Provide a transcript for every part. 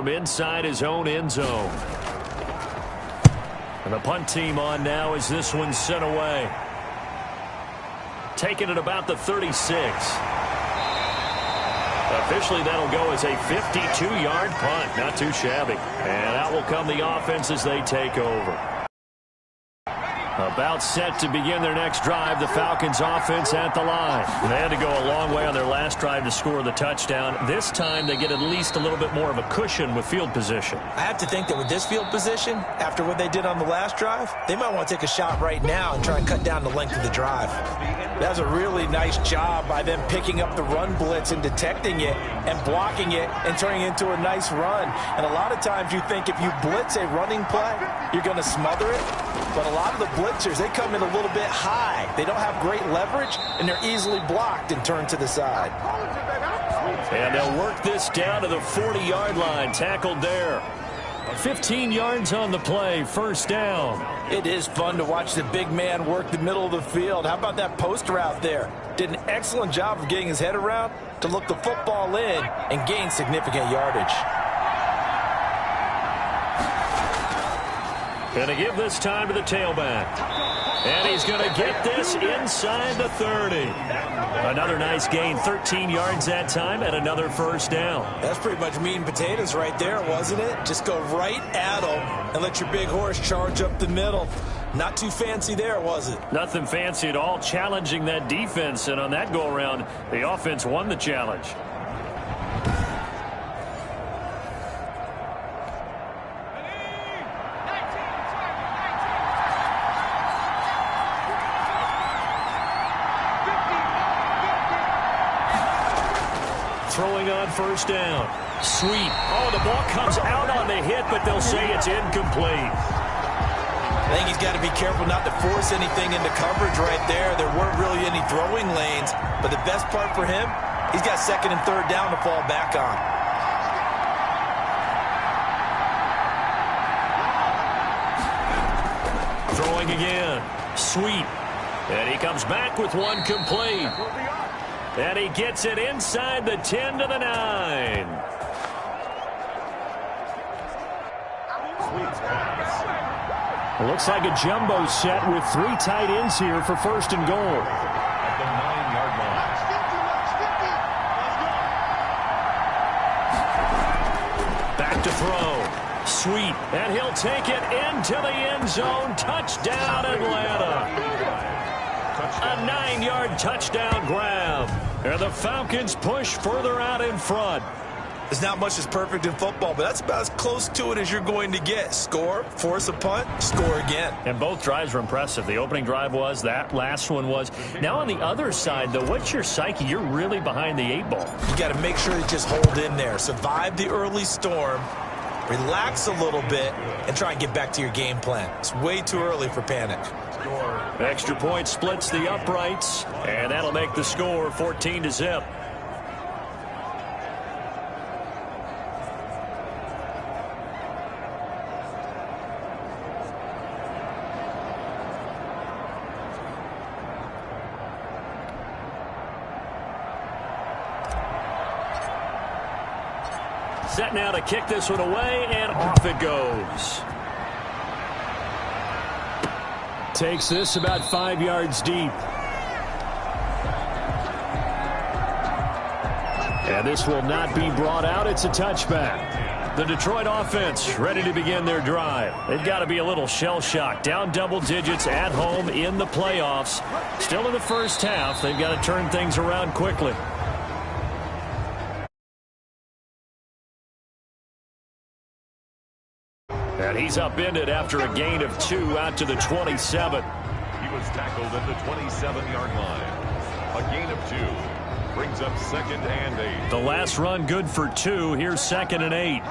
from inside his own end zone. And the punt team on now as this one's sent away. Taking it about the 36. Officially, that'll go as a 52-yard punt. Not too shabby. And out will come the offense as they take over. About set to begin their next drive, the Falcons offense at the line. They had to go a long way on their last drive to score the touchdown. This time they get at least a little bit more of a cushion with field position. I have to think that with this field position, after what they did on the last drive, they might want to take a shot right now and try and cut down the length of the drive. That was a really nice job by them picking up the run blitz and detecting it and blocking it and turning it into a nice run. And a lot of times you think if you blitz a running play, you're going to smother it. But a lot of the blitzers, they come in a little bit high. They don't have great leverage, and they're easily blocked and turned to the side. And they'll work this down to the 40-yard line. Tackled there. 15 yards on the play. First down. It is fun to watch the big man work the middle of the field. How about that post route there? Did an excellent job of getting his head around to look the football in and gain significant yardage. Going to give this time to the tailback. And he's going to get this inside the 30. Another nice gain, 13 yards that time, and another first down. That's pretty much meat and potatoes right there, wasn't it? Just go right at him and let your big horse charge up the middle. Not too fancy there, was it? Nothing fancy at all, challenging that defense. And on that go-around, the offense won the challenge. Throwing on first down. Sweet. Oh, the ball comes out on the hit, but they'll say it's incomplete. I think he's got to be careful not to force anything into coverage right there. There weren't really any throwing lanes, but the best part for him, he's got second and third down to fall back on. Throwing again. Sweet. And he comes back with one complete. And he gets it inside the 10 to the 9. It looks like a jumbo set with 3 tight ends here for first and goal. At the 9-yard line. Back to throw. Sweet. And he'll take it into the end zone. Touchdown, Atlanta. A 9-yard touchdown grab. And the Falcons push further out in front. There's not much that's perfect in football, but that's about as close to it as you're going to get. Score, force a punt, score again. And both drives were impressive. The opening drive was, that last one was. Now on the other side, though, what's your psyche? You're really behind the 8 ball. You got to make sure to just hold in there. Survive the early storm, relax a little bit, and try and get back to your game plan. It's way too early for panic. Extra point splits the uprights, and that'll make the score 14-0. Set now to kick this one away, and off it goes. Takes this about 5 yards deep. And this will not be brought out. It's a touchback. The Detroit offense ready to begin their drive. They've got to be a little shell-shocked. Down double digits at home in the playoffs. Still in the first half. They've got to turn things around quickly. And he's upended after a gain of 2 out to the 27. He was tackled at the 27-yard line. A gain of 2 brings up second and 8. The last run good for 2. Here's second and 8.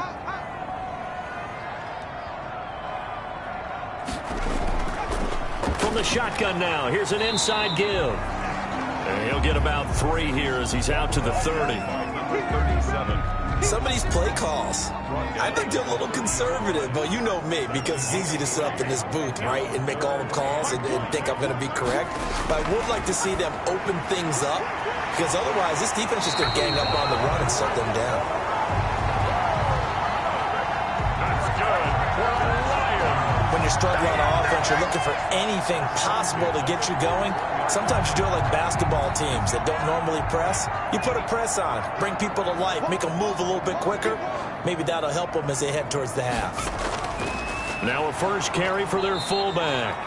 From the shotgun now. Here's an inside give. And he'll get about 3 here as he's out to the 30. 37. Some of these play calls, I think they're a little conservative, but you know me, because it's easy to sit up in this booth, right, and make all the calls and think I'm going to be correct. But I would like to see them open things up, because otherwise this defense is going to gang up on the run and shut them down. struggle on offense, you're looking for anything possible to get you going. Sometimes you do it like basketball teams that don't normally press. You put a press on, bring people to life, make them move a little bit quicker. Maybe that'll help them as they head towards the half. Now a first carry for their fullback.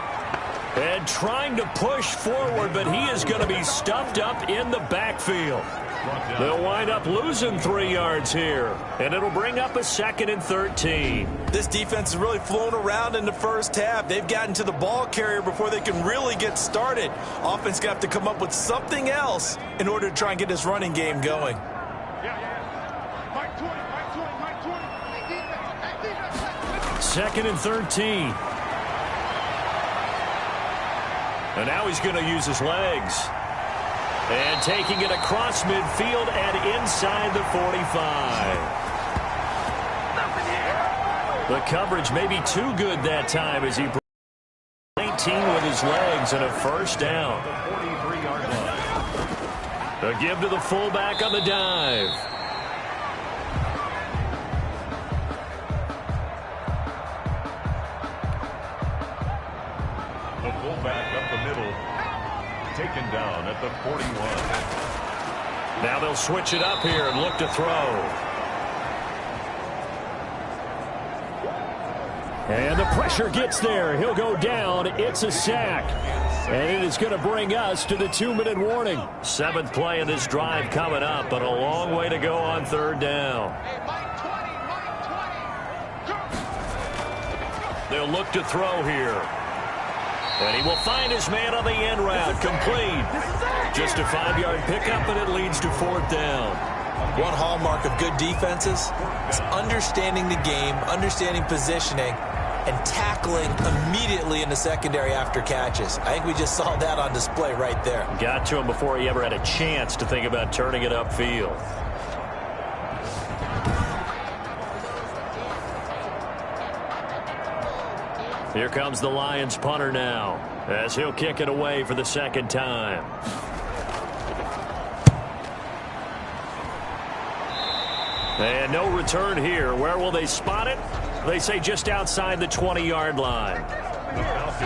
And trying to push forward, but he is going to be stuffed up in the backfield. They'll wind up losing 3 yards here, and it'll bring up a 2nd and 13. This defense has really flown around in the first half. They've gotten to the ball carrier before they can really get started. Offense got to come up with something else in order to try and get this running game going. Second and 13. And now he's going to use his legs. And taking it across midfield and inside the 45. The coverage may be too good that time as he 19 with his legs and a first down. A give to the fullback on the dive. The fullback up the middle. Taken down at the 41. Now they'll switch it up here and look to throw. And the pressure gets there. He'll go down. It's a sack. And it is going to bring us to the 2-minute warning. 7th play of this drive coming up, but a long way to go on 3rd down. They'll look to throw here. And he will find his man on the end route. Complete. Just a 5-yard pickup, and it leads to 4th down. One hallmark of good defenses is understanding the game, understanding positioning, and tackling immediately in the secondary after catches. I think we just saw that on display right there. Got to him before he ever had a chance to think about turning it upfield. Here comes the Lions punter now, as he'll kick it away for the 2nd time. And no return here. Where will they spot it? They say just outside the 20-yard line.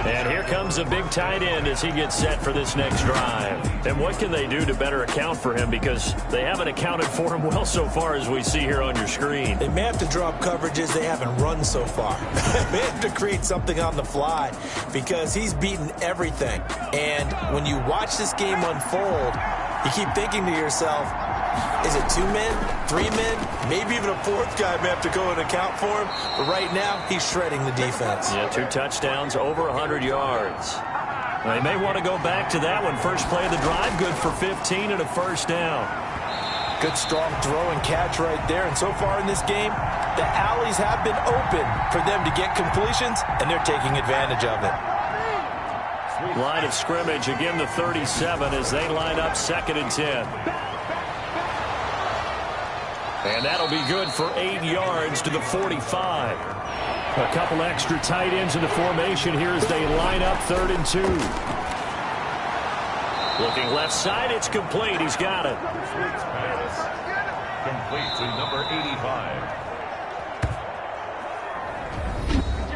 And here comes a big tight end as he gets set for this next drive. And what can they do to better account for him? Because they haven't accounted for him well so far, as we see here on your screen. They may have to drop coverages they haven't run so far. They have to create something on the fly because he's beaten everything. And when you watch this game unfold, you keep thinking to yourself, is it 2 men, 3 men, maybe even a 4th guy may have to go and account for him. But right now, he's shredding the defense. Yeah, 2 touchdowns, over 100 yards. They may want to go back to that one. First play of the drive, good for 15 and a first down. Good strong throw and catch right there. And so far in this game, the alleys have been open for them to get completions, and they're taking advantage of it. Line of scrimmage, again the 37 as they line up 2nd and 10. And that'll be good for 8 yards to the 45. A couple extra tight ends in the formation here as they line up 3rd and 2. Looking left side, it's complete. He's got it. Complete to number 85.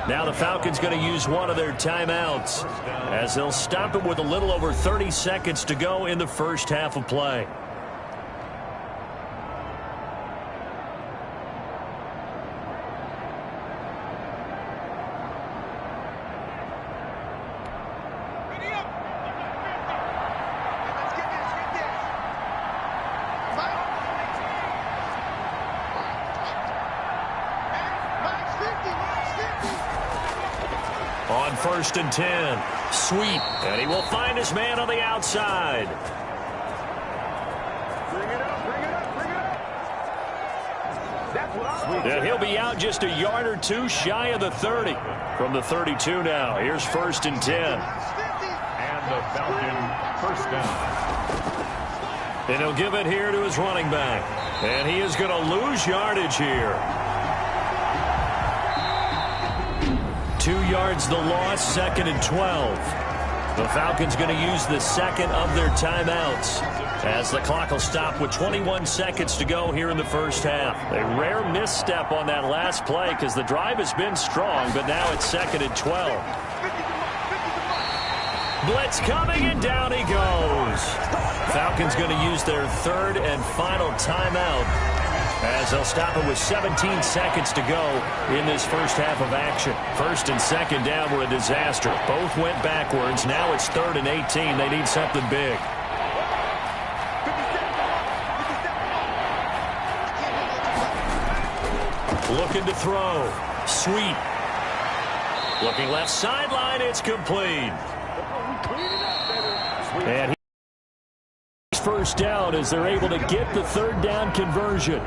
Now the Falcons going to use one of their timeouts as they'll stop it with a little over 30 seconds to go in the first half of play. On 1st and 10, sweep, and he will find his man on the outside. And he'll be out just a yard or 2 shy of the 30. From the 32 now, here's 1st and 10. And the Falcon first down. And he'll give it here to his running back. And he is going to lose yardage here. 2 yards the loss, 2nd and 12. The Falcons going to use the second of their timeouts as the clock will stop with 21 seconds to go here in the first half. A rare misstep on that last play because the drive has been strong, but now it's 2nd and 12. Blitz coming, and down he goes. Falcons going to use their third and final timeout as they'll stop it with 17 seconds to go in this first half of action. First and second down were a disaster. Both went backwards. Now it's 3rd and 18. They need something big. Looking to throw. Sweet. Looking left sideline. It's complete. And he's first down as they're able to get the 3rd down conversion.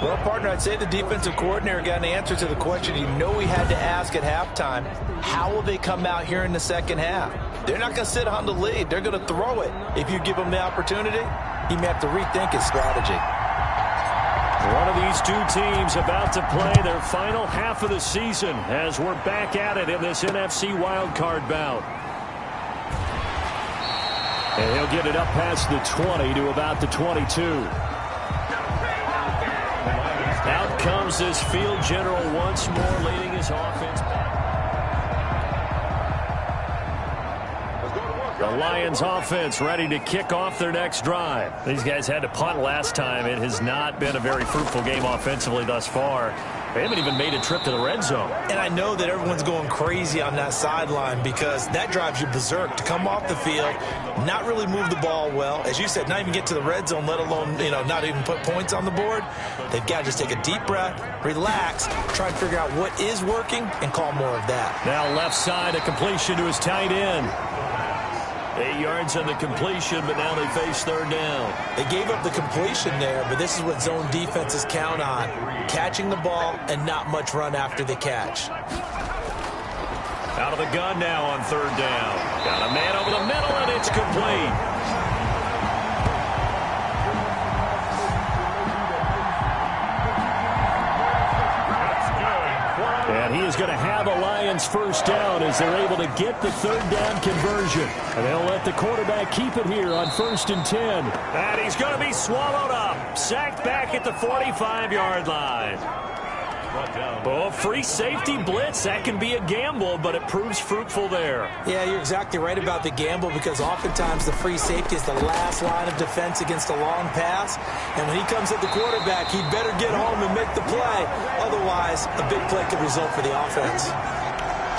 Well, partner, I'd say the defensive coordinator got an answer to the question you know he had to ask at halftime. How will they come out here in the second half? They're not going to sit on the lead. They're going to throw it. If you give him the opportunity, he may have to rethink his strategy. One of these two teams about to play their final half of the season as we're back at it in this NFC wildcard bout. And he'll get it up past the 20 to about the 22. Out comes this field general once more, leading his offense back. The Lions offense ready to kick off their next drive. These guys had to punt last time. It has not been a very fruitful game offensively thus far. They haven't even made a trip to the red zone. And I know that everyone's going crazy on that sideline because that drives you berserk to come off the field, not really move the ball well. As you said, not even get to the red zone, let alone, not even put points on the board. They've got to just take a deep breath, relax, try and figure out what is working, and call more of that. Now left side, a completion to his tight end. 8 yards on the completion, but now they face 3rd down. They gave up the completion there, but this is what zone defenses count on. Catching the ball and not much run after the catch. Out of the gun now on 3rd down. Got a man over the middle, and it's complete. And he is going to have a Lions first down as they're able to get the 3rd down conversion. And they'll let the quarterback keep it here on 1st and 10. And he's going to be swallowed up. Sacked back at the 45-yard line. Oh, free safety blitz. That can be a gamble, but it proves fruitful there. Yeah, you're exactly right about the gamble because oftentimes the free safety is the last line of defense against a long pass. And when he comes at the quarterback, he better get home and make the play. Otherwise, a big play could result for the offense.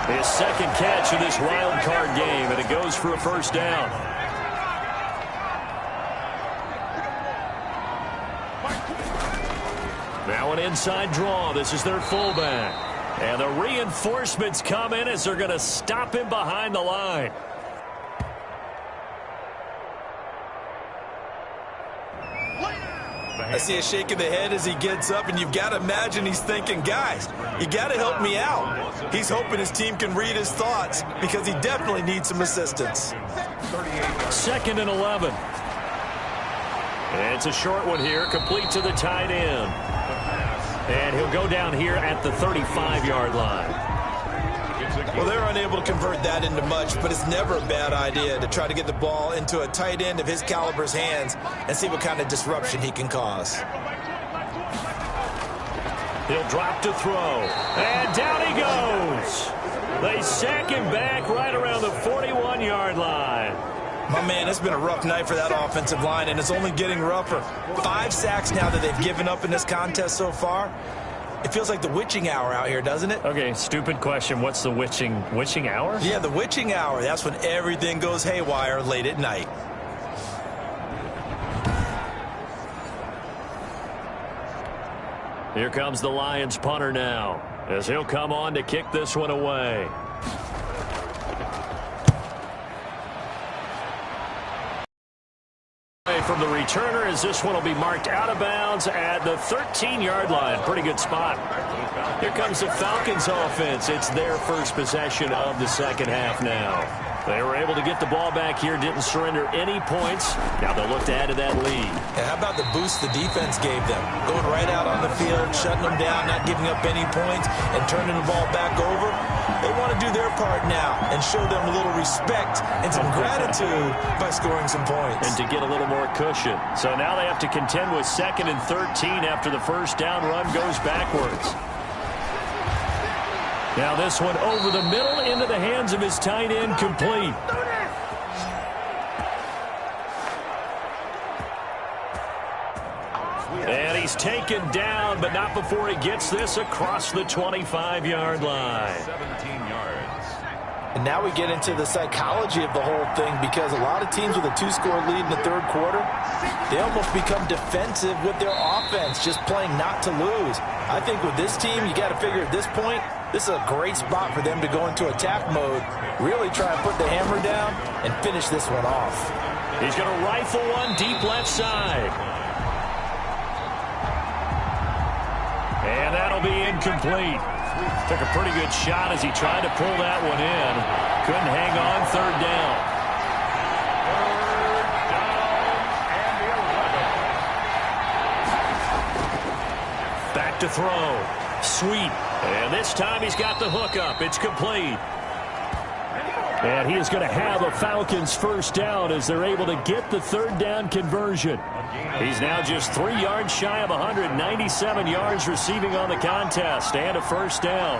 His second catch in this wild card game, and it goes for a first down. Now an inside draw. This is their fullback. And the reinforcements come in as they're going to stop him behind the line. I see a shake of the head as he gets up, and you've got to imagine he's thinking, guys, you got to help me out. He's hoping his team can read his thoughts because he definitely needs some assistance. 2nd and 11. And it's a short one here, complete to the tight end. And he'll go down here at the 35-yard line. Well, they're unable to convert that into much, but it's never a bad idea to try to get the ball into a tight end of his caliber's hands and see what kind of disruption he can cause. He'll drop to throw. And down he goes. They sack him back right around the 41-yard line. My man, it's been a rough night for that offensive line, and it's only getting rougher. 5 sacks now that they've given up in this contest so far. It feels like the witching hour out here, doesn't it? Okay, stupid question. What's the witching hour? Yeah, the witching hour. That's when everything goes haywire late at night. Here comes the Lions punter now as he'll come on to kick this one away. From the returner as this one will be marked out of bounds at the 13-yard line. Pretty good spot. Here comes the Falcons offense. It's their first possession of the second half now. They were able to get the ball back here, didn't surrender any points. Now they'll look to add to that lead. And how about the boost the defense gave them? Going right out on the field, shutting them down, not giving up any points, and turning the ball back over. They want to do their part now and show them a little respect and some gratitude by scoring some points. And to get a little more cushion. So now they have to contend with 2nd and 13 after the first down run goes backwards. Now this one over the middle into the hands of his tight end, complete. And he's taken down, but not before he gets this across the 25-yard line. 17 yards. And now we get into the psychology of the whole thing, because a lot of teams with a 2-score lead in the third quarter, they almost become defensive with their offense, just playing not to lose. I think with this team, you got to figure at this point, this is a great spot for them to go into attack mode, really try and put the hammer down and finish this one off. He's going to rifle one deep left side. And that'll be incomplete. Took a pretty good shot as he tried to pull that one in. Couldn't hang on, third down. Back to throw. Sweet. And this time he's got the hook up. It's complete. And he is going to have a Falcons first down as they're able to get the third down conversion. He's now just 3 yards shy of 197 yards receiving on the contest and a first down.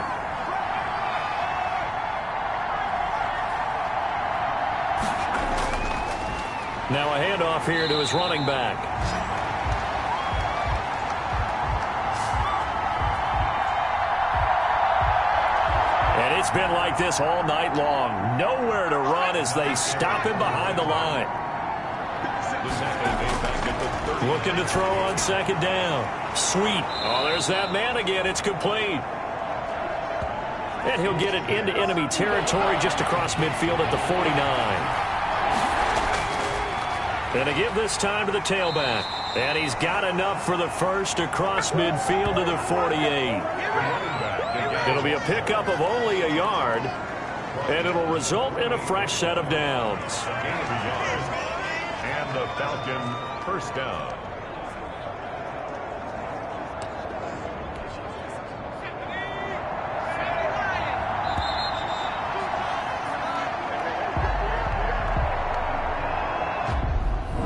Now a handoff here to his running back. And it's been like this all night long. Nowhere to run as they stop him behind the line. Looking to throw on second down. Sweet. Oh, there's that man again. It's complete. And he'll get it into enemy territory just across midfield at the 49. And to give this time to the tailback. And he's got enough for the first across midfield to the 48. It'll be a pickup of only a yard, and it'll result in a fresh set of downs. And the Falcon first down.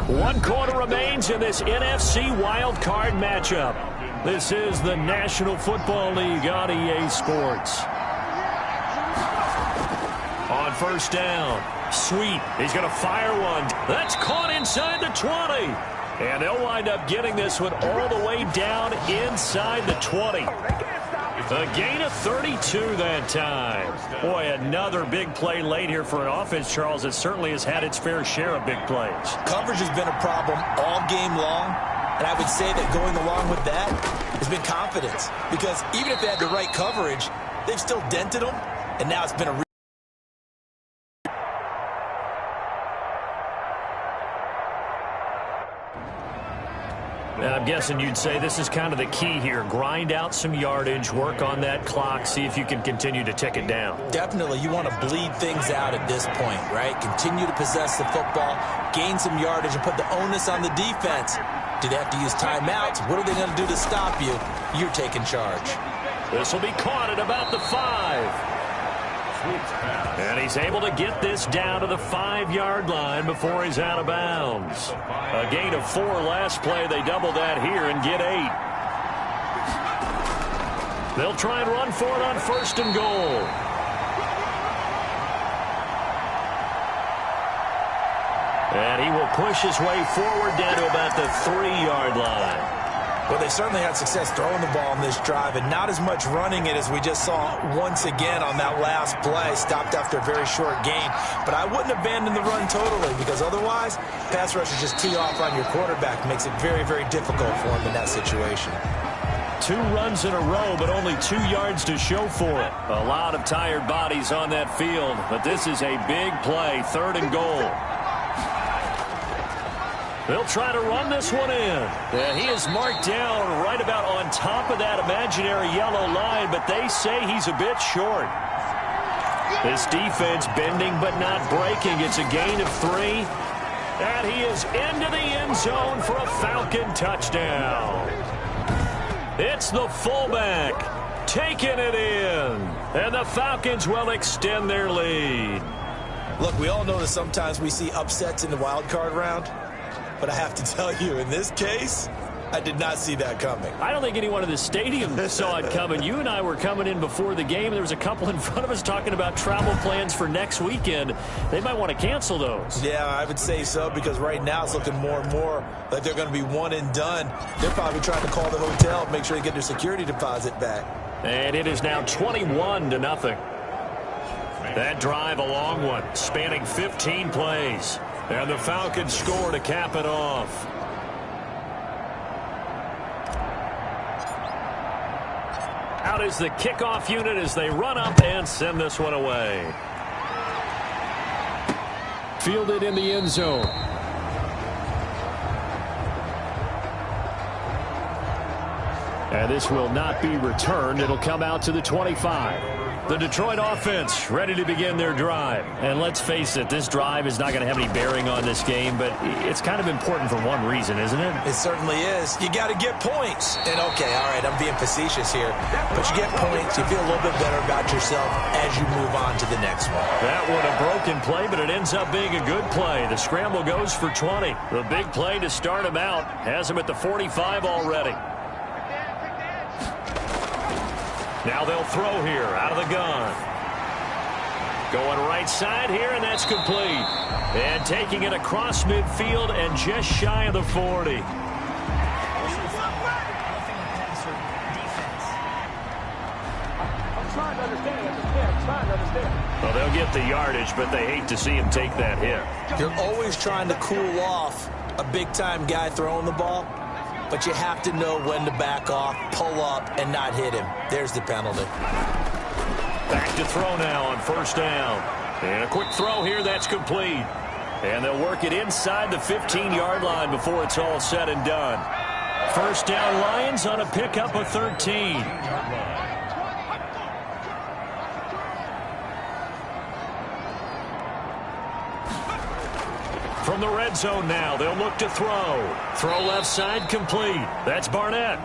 One quarter remains in this NFC wildcard matchup. This is the National Football League on EA Sports. On first down, Sweet. He's going to fire one. That's caught inside the 20. And they'll wind up getting this one all the way down inside the 20. A gain of 32 that time. Boy, another big play late here for an offense, Charles, that certainly has had its fair share of big plays. Coverage has been a problem all game long, and I would say that going along with that has been confidence. Because even if they had the right coverage, they've still dented them, and now it's been a I'm guessing you'd say this is kind of the key here. Grind out some yardage, work on that clock, see if you can continue to tick it down. Definitely. You want to bleed things out at this point, right? Continue to possess the football, gain some yardage, and put the onus on the defense. Do they have to use timeouts? What are they going to do to stop you? You're taking charge. This will be caught at about the 5. And he's able to get this down to the 5-yard line before he's out of bounds. A gain of 4 last play. They double that here and get 8. They'll try and run for it on first and goal. And he will push his way forward down to about the 3-yard line. Well, they certainly had success throwing the ball on this drive, and not as much running it as we just saw once again on that last play. Stopped after a very short gain. But I wouldn't abandon the run totally, because otherwise, pass rushers just tee off on your quarterback. Makes it very, very difficult for him in that situation. 2 runs in a row, but only 2 yards to show for it. A lot of tired bodies on that field, but this is a big play, 3rd and goal. They'll try to run this one in. And he is marked down right about on top of that imaginary yellow line, but they say he's a bit short. This defense bending but not breaking. It's a gain of 3. And he is into the end zone for a Falcon touchdown. It's the fullback taking it in. And the Falcons will extend their lead. Look, we all know that sometimes we see upsets in the wild card round. But I have to tell you, in this case, I did not see that coming. I don't think anyone in the stadium saw it coming. You and I were coming in before the game, and there was a couple in front of us talking about travel plans for next weekend. They might want to cancel those. Yeah, I would say so, because right now it's looking more and more like they're going to be one and done. They're probably trying to call the hotel and make sure they get their security deposit back. And it is now 21-0. That drive, a long one, spanning 15 plays. And the Falcons score to cap it off. Out is the kickoff unit as they run up and send this one away. Fielded in the end zone. And this will not be returned. It'll come out to the 25. The Detroit offense ready to begin their drive. And let's face it, this drive is not going to have any bearing on this game, but it's kind of important for one reason, isn't it? It certainly is. You got to get points. And, okay, all right, I'm being facetious here. But you get points, you feel a little bit better about yourself as you move on to the next one. That one a broken play, but it ends up being a good play. The scramble goes for 20. The big play to start him out has him at the 45 already. Now they'll throw here out of the gun. Going right side here, and that's complete. And taking it across midfield and just shy of the 40. Well, they'll get the yardage, but they hate to see him take that hit. You're always trying to cool off a big-time guy throwing the ball. But you have to know when to back off, pull up, and not hit him. There's the penalty. Back to throw now on first down. And a quick throw here, that's complete. And they'll work it inside the 15-yard line before it's all said and done. First down, Lions on a pickup of 13. From the red zone now, they'll look to throw. Throw left side, complete. That's Barnett.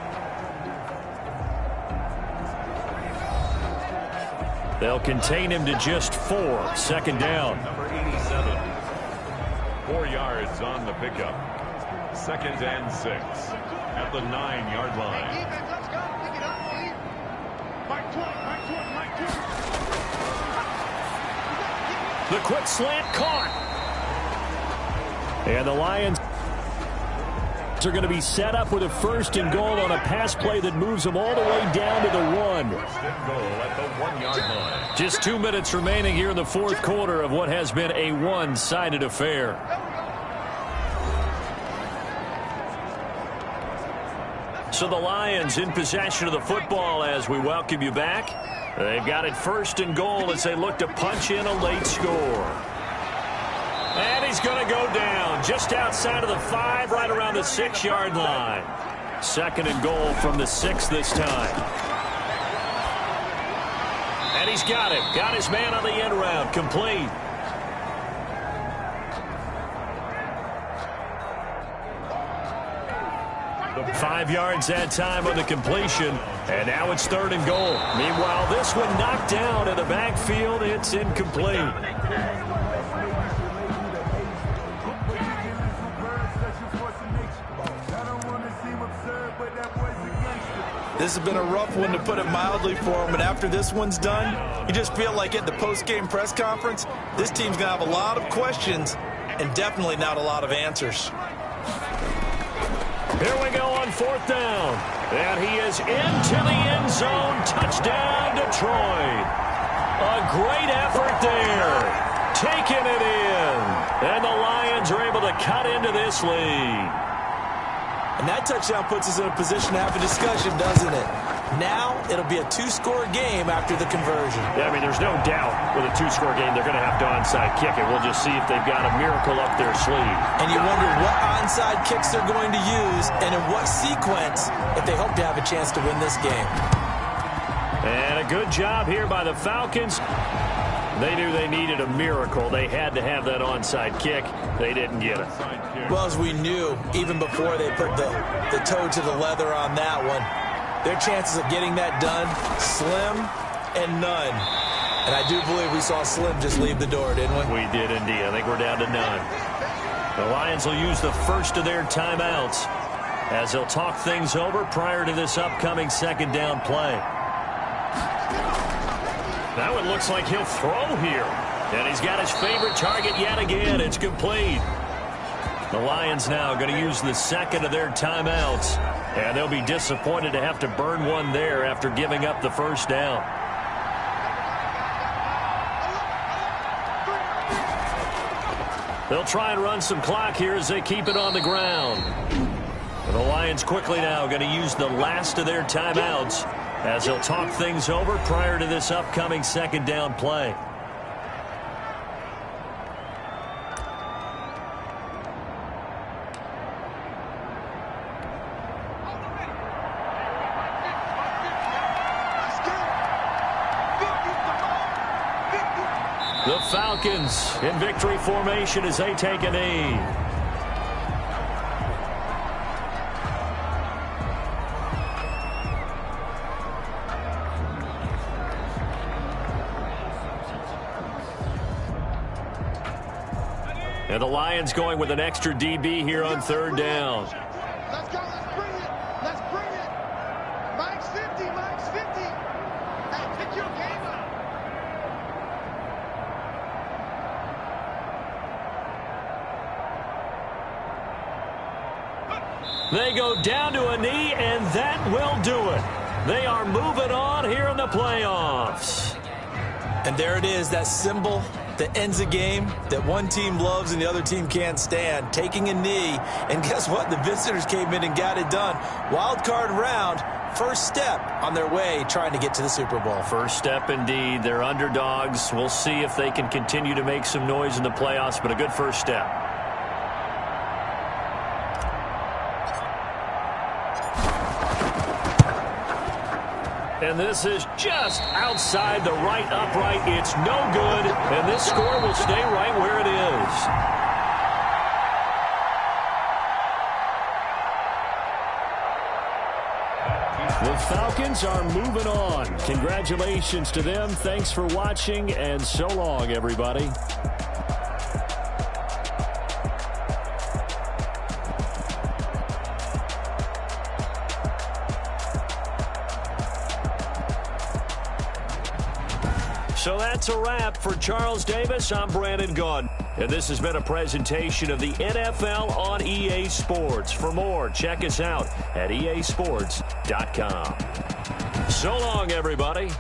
They'll contain him to just 4. Second down. Number 87. 4 yards on the pickup. Second and 6 at the 9-yard line. The quick slant caught. And the Lions are going to be set up with a first and goal on a pass play that moves them all the way down to the 1. First and goal at the 1-yard line. Just 2 minutes remaining here in the fourth quarter of what has been a one-sided affair. So the Lions in possession of the football as we welcome you back. They've got it first and goal as they look to punch in a late score. And he's going to go down just outside of the 5, right around the 6-yard line. Second and goal from the 6 this time. And he's got it. Got his man on the end round. Complete. The 5 yards that time on the completion. And now it's third and goal. Meanwhile, this one knocked down in the backfield. It's incomplete. This has been a rough one, to put it mildly, for him. But after this one's done, you just feel like at the post-game press conference, this team's going to have a lot of questions and definitely not a lot of answers. Here we go on fourth down. And he is into the end zone. Touchdown, Detroit. A great effort there. Taking it in. And the Lions are able to cut into this lead. And that touchdown puts us in a position to have a discussion, doesn't it? Now it'll be a 2-score game after the conversion. Yeah, I mean, there's no doubt with a 2-score game they're going to have to onside kick it. We'll just see if they've got a miracle up their sleeve. And you wonder what onside kicks they're going to use and in what sequence if they hope to have a chance to win this game. And a good job here by the Falcons. They knew they needed a miracle. They had to have that onside kick. They didn't get it. Well, as we knew, even before they put the toe to the leather on that one, their chances of getting that done, slim and none. And I do believe we saw Slim just leave the door, didn't we? We did indeed. I think we're down to none. The Lions will use the first of their timeouts as they'll talk things over prior to this upcoming second down play. That one looks like he'll throw here. And he's got his favorite target yet again. It's complete. The Lions now going to use the second of their timeouts. And they'll be disappointed to have to burn one there after giving up the first down. They'll try and run some clock here as they keep it on the ground. And the Lions quickly now going to use the last of their timeouts as they'll talk things over prior to this upcoming second down play. The Falcons in victory formation as they take a knee. And the Lions going with an extra DB here on third down. Let's go. Let's bring it. Let's bring it. Mike's 50. Mike's 50. Hey, pick your game up. They go down to a knee, and that will do it. They are moving on here in the playoffs. And there it is, that symbol that ends a game that one team loves and the other team can't stand, taking a knee. And guess what? The visitors came in and got it done. Wild card round, first step on their way trying to get to the Super Bowl. First step indeed. They're underdogs. We'll see if they can continue to make some noise in the playoffs, but a good first step. And this is just outside the right upright. It's no good, and this score will stay right where it is. The Falcons are moving on. Congratulations to them. Thanks for watching, and so long, everybody. So that's a wrap for Charles Davis. I'm Brandon Gaudin. And this has been a presentation of the NFL on EA Sports. For more, check us out at easports.com. So long, everybody.